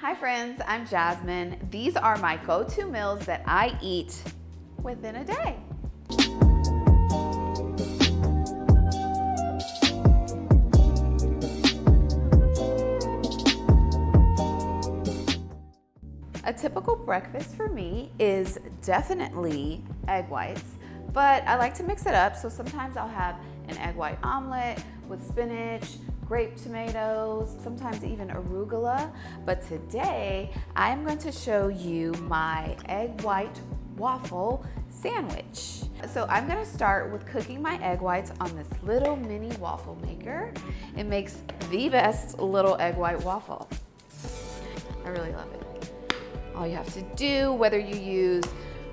Hi friends, I'm Jasmine. These are my go-to meals that I eat within a day. A typical breakfast for me is definitely egg whites, but I like to mix it up. So sometimes I'll have an egg white omelet with spinach, grape tomatoes, sometimes even arugula. But today I am going to show you my egg white waffle sandwich. So I'm gonna start with cooking my egg whites on this little mini waffle maker. It makes the best little egg white waffle. I really love it. All you have to do, whether you use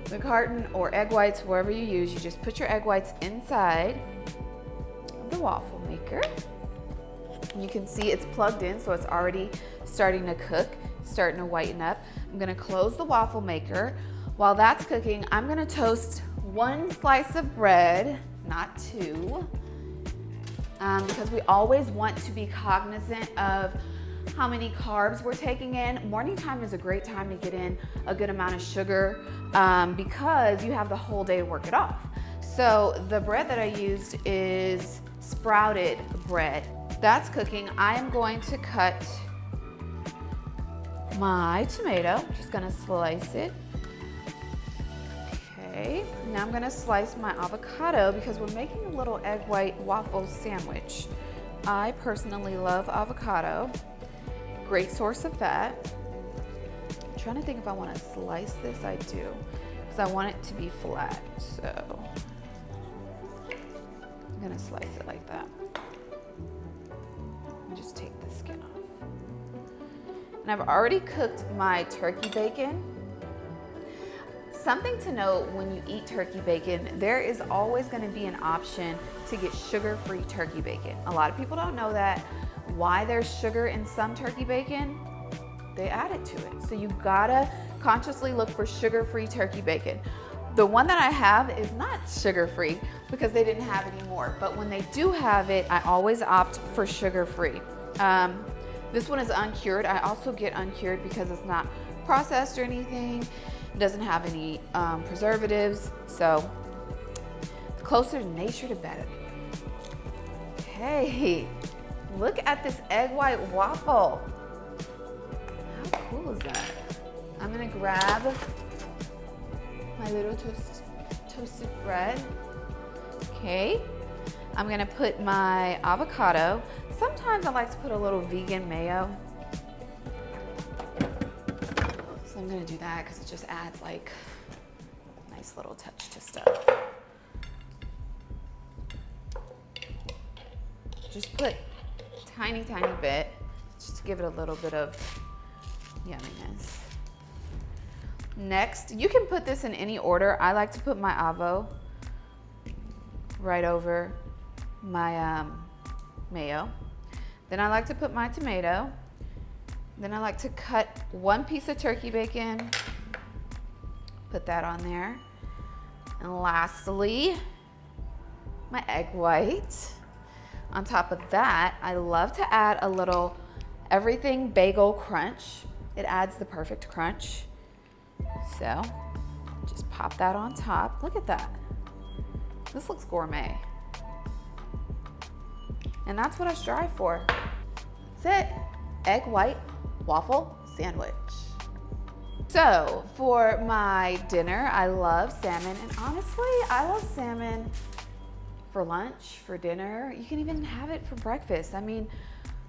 the carton or egg whites, wherever you use, you just put your egg whites inside of the waffle maker. You can see it's plugged in, so it's already starting to cook, starting to whiten up. I'm gonna close the waffle maker. While that's cooking, I'm gonna toast one slice of bread, not two, because we always want to be cognizant of how many carbs we're taking in. Morning time is a great time to get in a good amount of sugar because you have the whole day to work it off. So the bread that I used is sprouted bread. That's cooking. I am going to cut my tomato. I'm just gonna slice it. Okay, now I'm gonna slice my avocado because we're making a little egg white waffle sandwich. I personally love avocado. Great source of fat. I'm trying to think if I want to slice this. I do, because I want it to be flat. So I'm gonna slice it like that. And just take the skin off. And I've already cooked my turkey bacon. Something to note when you eat turkey bacon, there is always going to be an option to get sugar-free turkey bacon. A lot of people don't know that. Why there's sugar in some turkey bacon, they add it to it. So you gotta consciously look for sugar-free turkey bacon. The one that I have is not sugar-free because they didn't have any more. But when they do have it, I always opt for sugar-free. This one is uncured. I also get uncured because it's not processed or anything. It doesn't have any preservatives. So closer to nature, the better. Okay. Look at this egg white waffle. How cool is that? I'm gonna grab my little toasted bread. Okay. I'm gonna put my avocado. Sometimes I like to put a little Vegan-mayo. So I'm gonna do that because it just adds like a nice little touch to stuff. Just put tiny bit, just to give it a little bit of yumminess. Next, you can put this in any order. I like to put my avo right over my mayo. Then I like to put my tomato. Then I like to cut one piece of turkey bacon, put that on there. And lastly, my egg white. On top of that, I love to add a little everything bagel crunch. It adds the perfect crunch. So just pop that on top. Look at that. This looks gourmet. And that's what I strive for. That's it. Egg white waffle sandwich. So for my dinner, I love salmon. And honestly, I love salmon for lunch, for dinner. You can even have it for breakfast. I mean,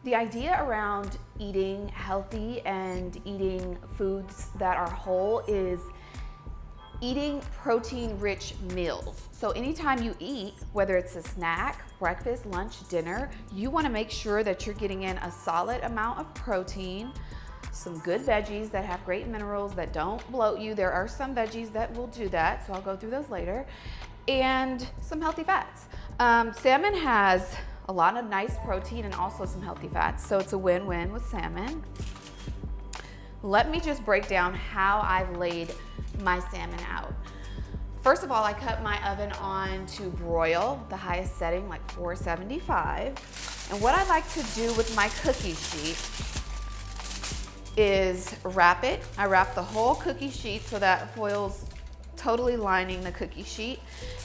the idea around eating healthy and eating foods that are whole is eating protein-rich meals. So anytime you eat, whether it's a snack, breakfast, lunch, dinner, you wanna make sure that you're getting in a solid amount of protein, some good veggies that have great minerals that don't bloat you. There are some veggies that will do that, so I'll go through those later. And some healthy fats. Salmon has a lot of nice protein and also some healthy fats, so it's a win-win with salmon. Let me just break down how I've laid my salmon out. First of all, I cut my oven on to broil, the highest setting, like 475. And what I like to do with my cookie sheet is wrap it. I wrap the whole cookie sheet so that foil's totally lining the cookie sheet.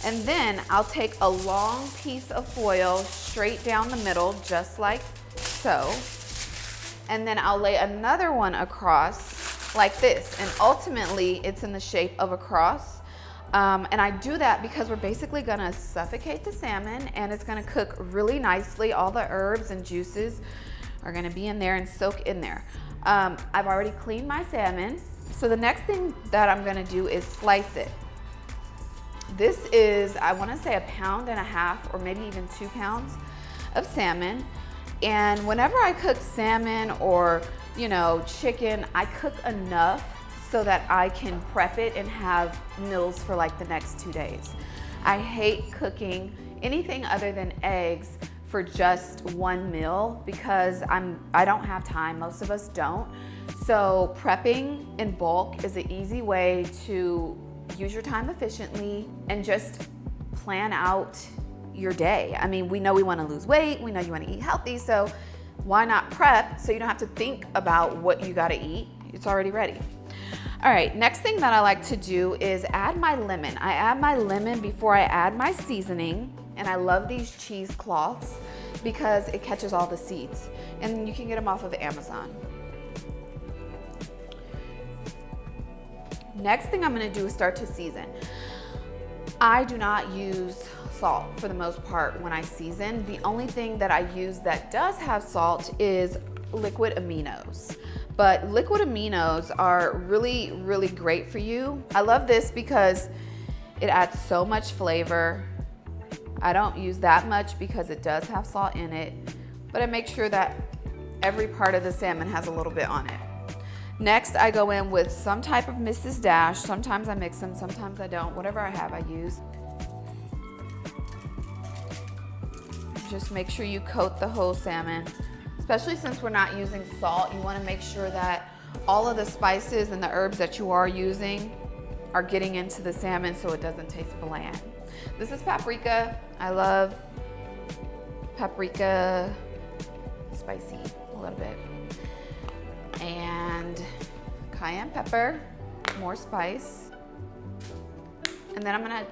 And then I'll take a long piece of foil straight down the middle, just like so. And then I'll lay another one across like this. And ultimately, it's in the shape of a cross. And I do that because we're basically gonna suffocate the salmon, and it's gonna cook really nicely. All the herbs and juices are gonna be in there and soak in there. I've already cleaned my salmon. So the next thing that I'm gonna do is slice it. This is, I wanna say, 1.5 pounds or maybe even 2 pounds of salmon. And whenever I cook salmon or, you know, chicken, I cook enough so that I can prep it and have meals for like the next 2 days. I hate cooking anything other than eggs for just one meal because I don't have time. Most of us don't. So prepping in bulk is an easy way to use your time efficiently and just plan out your day. I mean, we know we want to lose weight, we know you want to eat healthy, so why not prep so you don't have to think about what you got to eat? It's already ready. All right, next thing that I like to do is add my lemon. I add my lemon before I add my seasoning, and I love these cheesecloths because it catches all the seeds, and you can get them off of Amazon. Next thing I'm gonna do is start to season. I do not use salt for the most part when I season. The only thing that I use that does have salt is Liquid Aminos. But Liquid Aminos are really, really great for you. I love this because it adds so much flavor. I don't use that much because it does have salt in it, but I make sure that every part of the salmon has a little bit on it. Next, I go in with some type of Mrs. Dash. Sometimes I mix them, sometimes I don't. Whatever I have, I use. Just make sure you coat the whole salmon. Especially since we're not using salt, you want to make sure that all of the spices and the herbs that you are using are getting into the salmon so it doesn't taste bland. This is paprika. I love paprika, spicy a little bit. And cayenne pepper, more spice. And then I'm gonna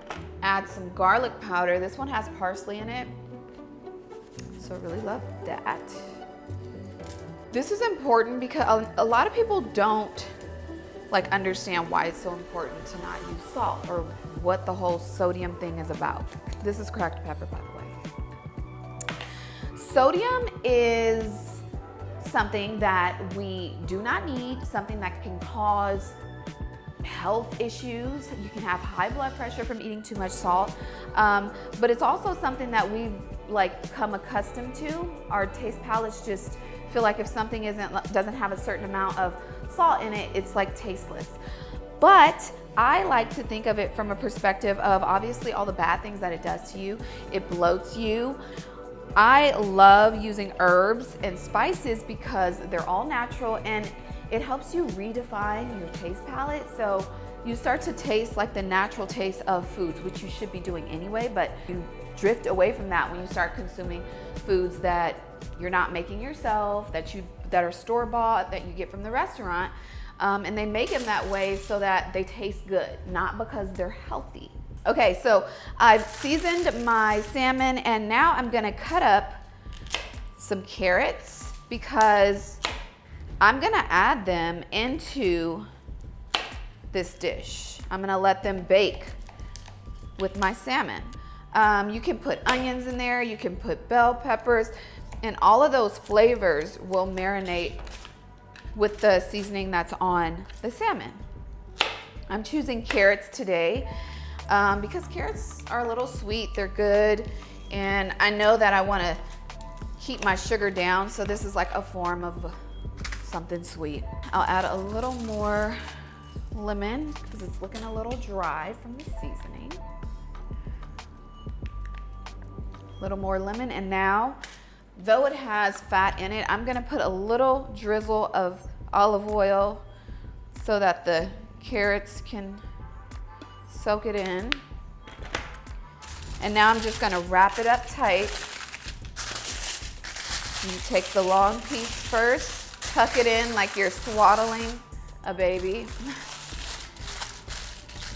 add some garlic powder. This one has parsley in it, so I really love that. This is important because a lot of people don't understand why it's so important to not use salt or what the whole sodium thing is about. This is cracked pepper, by the way. Sodium is something that we do not need, something that can cause health issues. You can have high blood pressure from eating too much salt, but it's also something that we've come accustomed to. Our taste palates just feel like if something doesn't have a certain amount of salt in it, it's tasteless. But I like to think of it from a perspective of obviously all the bad things that it does to you. It bloats you. I love using herbs and spices because they're all natural and it helps you redefine your taste palette. So you start to taste like the natural taste of foods, which you should be doing anyway, but you drift away from that when you start consuming foods that you're not making yourself, that are store-bought, that you get from the restaurant. And they make them that way so that they taste good, not because they're healthy. Okay, so I've seasoned my salmon and now I'm gonna cut up some carrots because I'm gonna add them into this dish. I'm gonna let them bake with my salmon. You can put onions in there, you can put bell peppers, and all of those flavors will marinate with the seasoning that's on the salmon. I'm choosing carrots today because carrots are a little sweet, they're good, and I know that I wanna keep my sugar down, so this is like a form of something sweet. I'll add a little more lemon because it's looking a little dry from the seasoning. A little more lemon, and now, though it has fat in it, I'm gonna put a little drizzle of olive oil so that the carrots can soak it in. And now I'm just gonna wrap it up tight. You take the long piece first, tuck it in like you're swaddling a baby.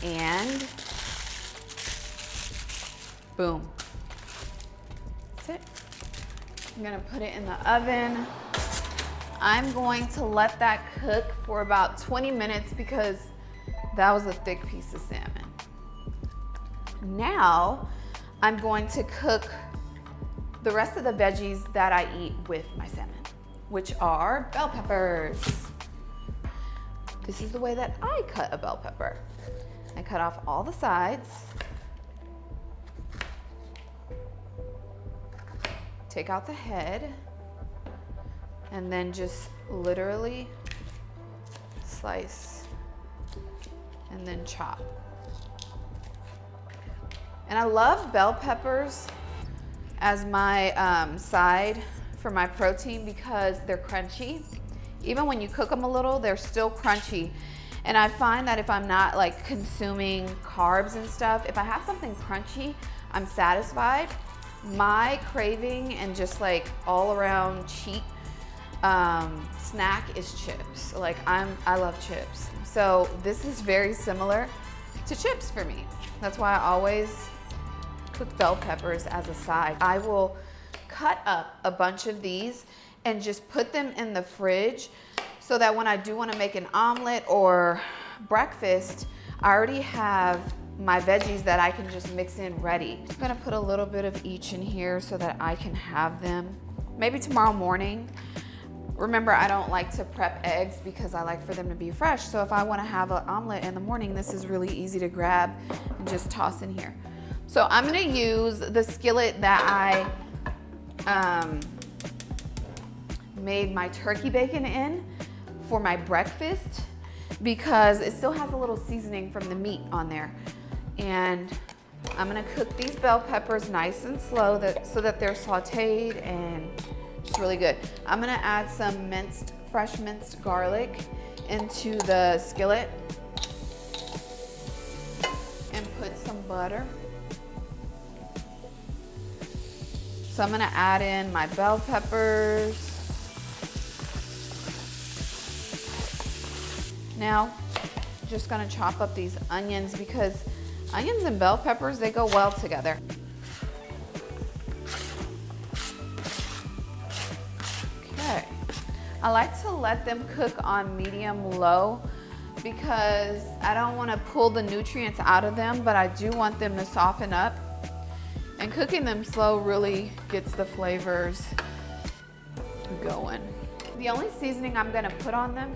And boom. That's it. I'm gonna put it in the oven. I'm going to let that cook for about 20 minutes because that was a thick piece of salmon. Now, I'm going to cook the rest of the veggies that I eat with my salmon, which are bell peppers. This is the way that I cut a bell pepper. I cut off all the sides. Take out the head. And then just literally slice and then chop. And I love bell peppers as my side for my protein because they're crunchy. Even when you cook them a little, they're still crunchy. And I find that if I'm not like consuming carbs and stuff, if I have something crunchy, I'm satisfied. My craving and just like all around cheat snack is chips. Like I love chips. So this is very similar to chips for me. That's why I always cook bell peppers as a side. I will cut up a bunch of these and just put them in the fridge so that when I do want to make an omelet or breakfast, I already have my veggies that I can just mix in ready. I'm gonna put a little bit of each in here so that I can have them maybe tomorrow morning. Remember, I don't like to prep eggs because I like for them to be fresh. So if I want to have an omelet in the morning, this is really easy to grab and just toss in here. So I'm going to use the skillet that I made my turkey bacon in for my breakfast because it still has a little seasoning from the meat on there. And I'm going to cook these bell peppers nice and slow so that they're sauteed and it's really good. I'm gonna add some fresh minced garlic into the skillet and put some butter. So I'm gonna add in my bell peppers. Now, just gonna chop up these onions because onions and bell peppers, they go well together. I like to let them cook on medium-low because I don't want to pull the nutrients out of them, but I do want them to soften up. And cooking them slow really gets the flavors going. The only seasoning I'm going to put on them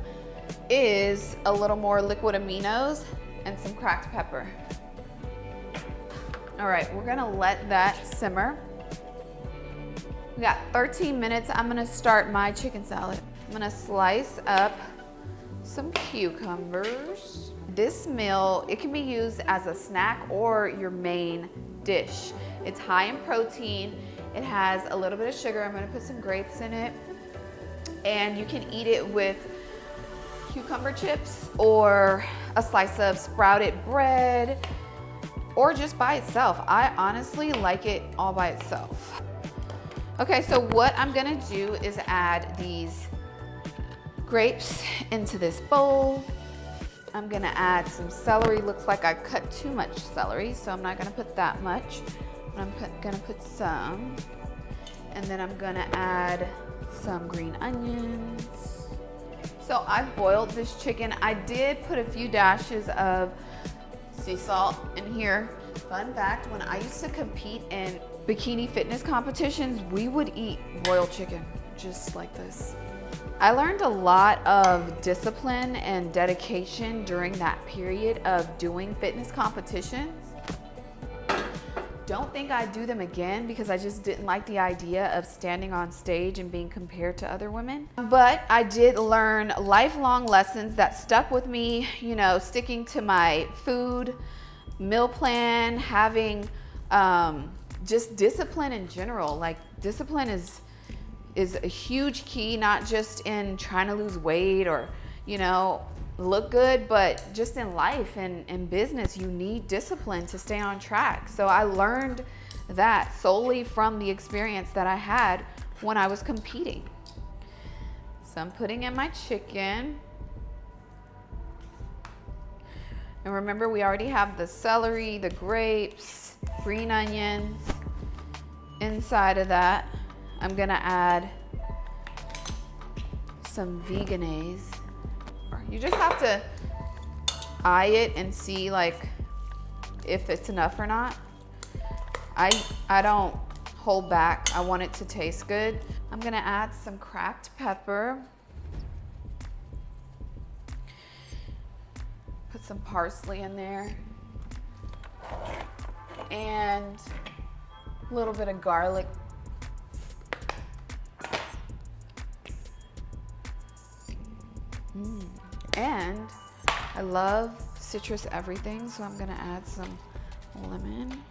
is a little more liquid aminos and some cracked pepper. All right, we're going to let that simmer. We got 13 minutes. I'm going to start my chicken salad. I'm gonna slice up some cucumbers. This meal, it can be used as a snack or your main dish. It's high in protein. It has a little bit of sugar. I'm gonna put some grapes in it. And you can eat it with cucumber chips or a slice of sprouted bread or just by itself. I honestly like it all by itself. Okay, so what I'm gonna do is add these grapes into this bowl. I'm gonna add some celery. Looks like I cut too much celery, so I'm not gonna put that much. I'm gonna put some. And then I'm gonna add some green onions. So I boiled this chicken. I did put a few dashes of sea salt in here. Fun fact, when I used to compete in bikini fitness competitions, we would eat boiled chicken just like this. I learned a lot of discipline and dedication during that period of doing fitness competitions. Don't think I'd do them again because I just didn't like the idea of standing on stage and being compared to other women. But I did learn lifelong lessons that stuck with me, you know, sticking to my food, meal plan, having just discipline in general. Like discipline is a huge key, not just in trying to lose weight or, you know, look good, but just in life and in business, you need discipline to stay on track. So I learned that solely from the experience that I had when I was competing. So So I'm putting in my chicken. And remember, we already have the celery, the grapes, green onions. Inside of that, I'm gonna add some Vegan-mayo. You just have to eye it and see like if it's enough or not. I don't hold back. I want it to taste good. I'm gonna add some cracked pepper. Put some parsley in there. And a little bit of garlic. And I love citrus everything, so I'm gonna add some lemon.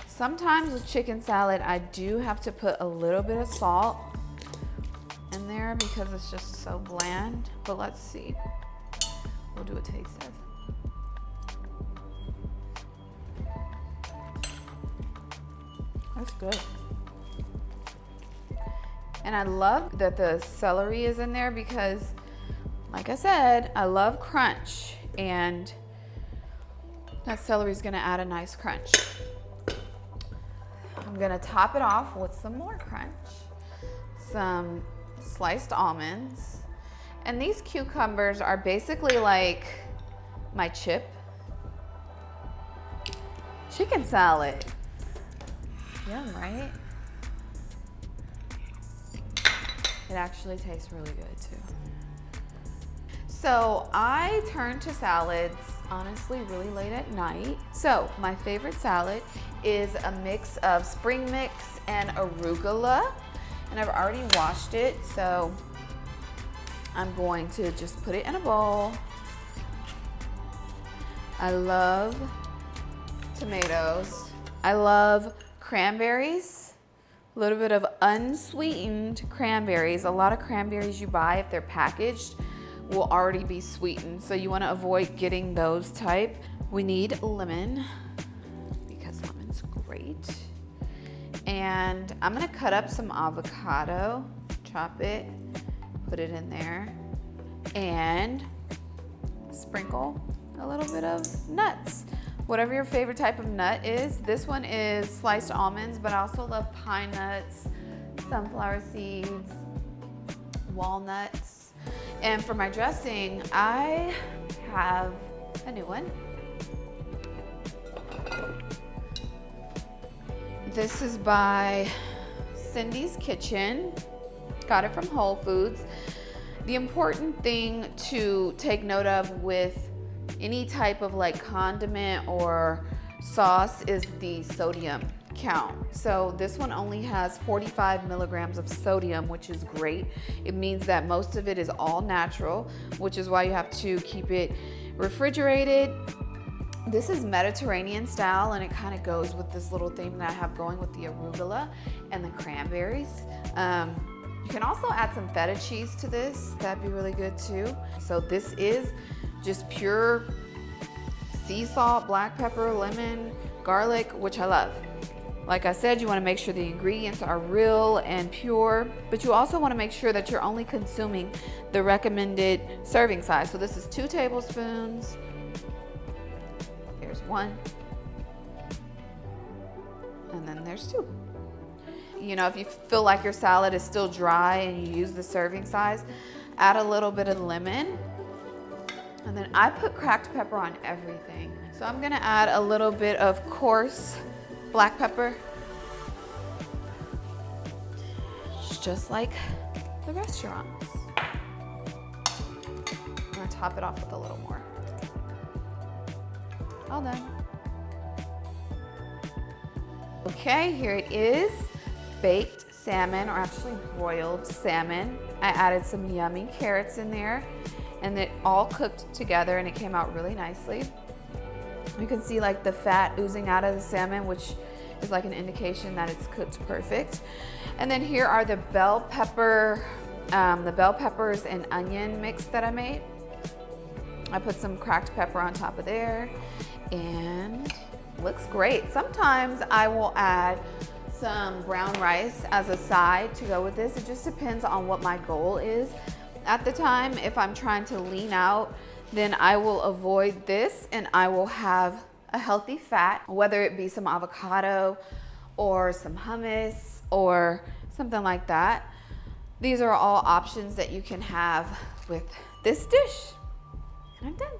Sometimes with chicken salad, I do have to put a little bit of salt in there because it's just so bland, but let's see. We'll do a taste test. That's good. And I love that the celery is in there because, like I said, I love crunch, and that celery is gonna add a nice crunch. I'm gonna top it off with some more crunch, some sliced almonds. And these cucumbers are basically like my chip. Chicken salad. Yum, right? It actually tastes really good too. So I turn to salads honestly really late at night. So my favorite salad is a mix of spring mix and arugula. And I've already washed it, so I'm going to just put it in a bowl. I love tomatoes. I love cranberries. A little bit of unsweetened cranberries. A lot of cranberries you buy, if they're packaged, will already be sweetened. So you want to avoid getting those type. We need lemon because lemon's great. And I'm gonna cut up some avocado, chop it, put it in there, and sprinkle a little bit of nuts. Whatever your favorite type of nut is. This one is sliced almonds, but I also love pine nuts, sunflower seeds, walnuts. And for my dressing, I have a new one. This is by Cindy's Kitchen. Got it from Whole Foods. The important thing to take note of with any type of like condiment or sauce is the sodium count. So this one only has 45 milligrams of sodium, which is great. It means that most of it is all natural, which is why you have to keep it refrigerated. This is Mediterranean style, and it kind of goes with this little theme that I have going with the arugula and the cranberries. You can also add some feta cheese to this. That'd be really good too. So this is just pure sea salt, black pepper, lemon, garlic, which I love. Like I said, you want to make sure the ingredients are real and pure, but you also want to make sure that you're only consuming the recommended serving size. So this is 2 tablespoons. Here's 1. And then there's 2. You know, if you feel like your salad is still dry and you use the serving size, add a little bit of lemon. And then I put cracked pepper on everything. So I'm gonna add a little bit of coarse black pepper. Just like the restaurants. I'm gonna top it off with a little more. All done. Okay, here it is. Baked salmon, or actually broiled salmon. I added some yummy carrots in there, and it all cooked together and it came out really nicely. You can see like the fat oozing out of the salmon, which is like an indication that it's cooked perfect. And then here are the bell peppers and onion mix that I made. I put some cracked pepper on top of there and looks great. Sometimes I will add some brown rice as a side to go with this. It just depends on what my goal is at the time. If I'm trying to lean out, then I will avoid this and I will have a healthy fat, whether it be some avocado or some hummus or something like that. These are all options that you can have with this dish. And I'm done.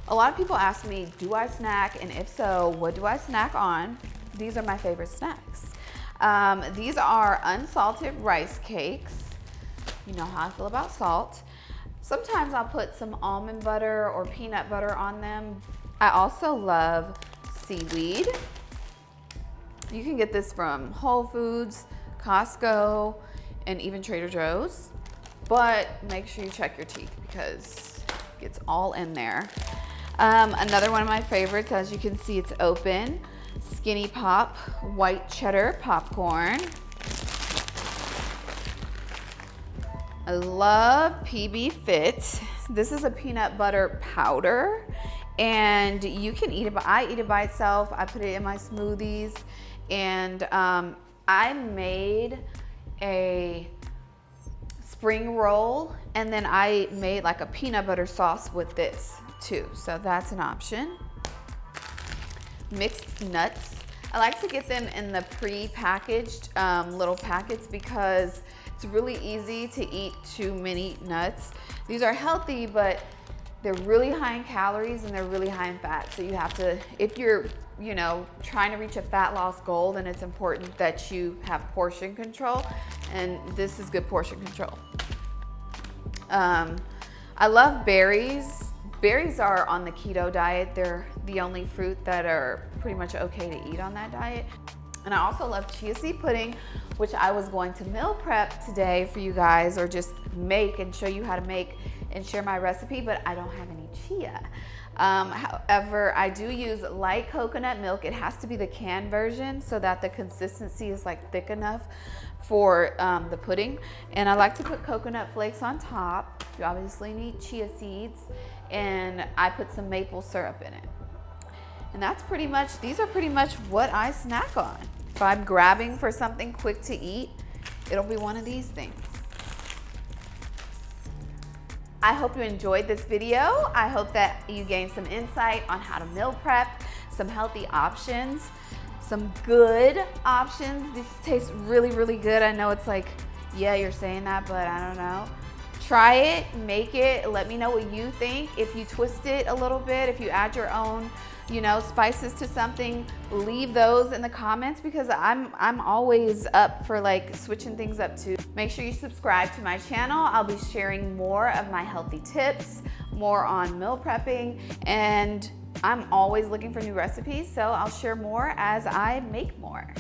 A lot of people ask me, do I snack? And if so, what do I snack on? These are my favorite snacks. These are unsalted rice cakes. You know how I feel about salt. Sometimes I'll put some almond butter or peanut butter on them. I also love seaweed. You can get this from Whole Foods, Costco, and even Trader Joe's. But make sure you check your teeth because it gets all in there. Another one of my favorites, as you can see, it's open. Skinny Pop white cheddar popcorn. I love PB Fit. This is a peanut butter powder, and you can eat it, but I eat it by itself. I put it in my smoothies, and I made a spring roll, and then I made like a peanut butter sauce with this too. So that's an option. Mixed nuts. I like to get them in the pre-packaged little packets because it's really easy to eat too many nuts. These are healthy, but they're really high in calories and they're really high in fat. So you have to, if you're, trying to reach a fat loss goal, then it's important that you have portion control, and this is good portion control. I love berries. Berries are on the keto diet. They're the only fruit that are pretty much okay to eat on that diet. And I also love chia seed pudding, which I was going to meal prep today for you guys, or just make and show you how to make and share my recipe, but I don't have any chia. However, I do use light coconut milk. It has to be the canned version so that the consistency is like thick enough for the pudding. And I like to put coconut flakes on top. You obviously need chia seeds, and I put some maple syrup in it. And that's pretty much, these are pretty much what I snack on. If I'm grabbing for something quick to eat, it'll be one of these things. I hope you enjoyed this video. I hope that you gained some insight on how to meal prep, some healthy options, some good options. These taste really, really good. I know it's like, yeah, you're saying that, but I don't know. Try it, make it, let me know what you think. If you twist it a little bit, if you add your own, spices to something, leave those in the comments because I'm always up for like switching things up too. Make sure you subscribe to my channel. I'll be sharing more of my healthy tips, more on meal prepping, and I'm always looking for new recipes, so I'll share more as I make more.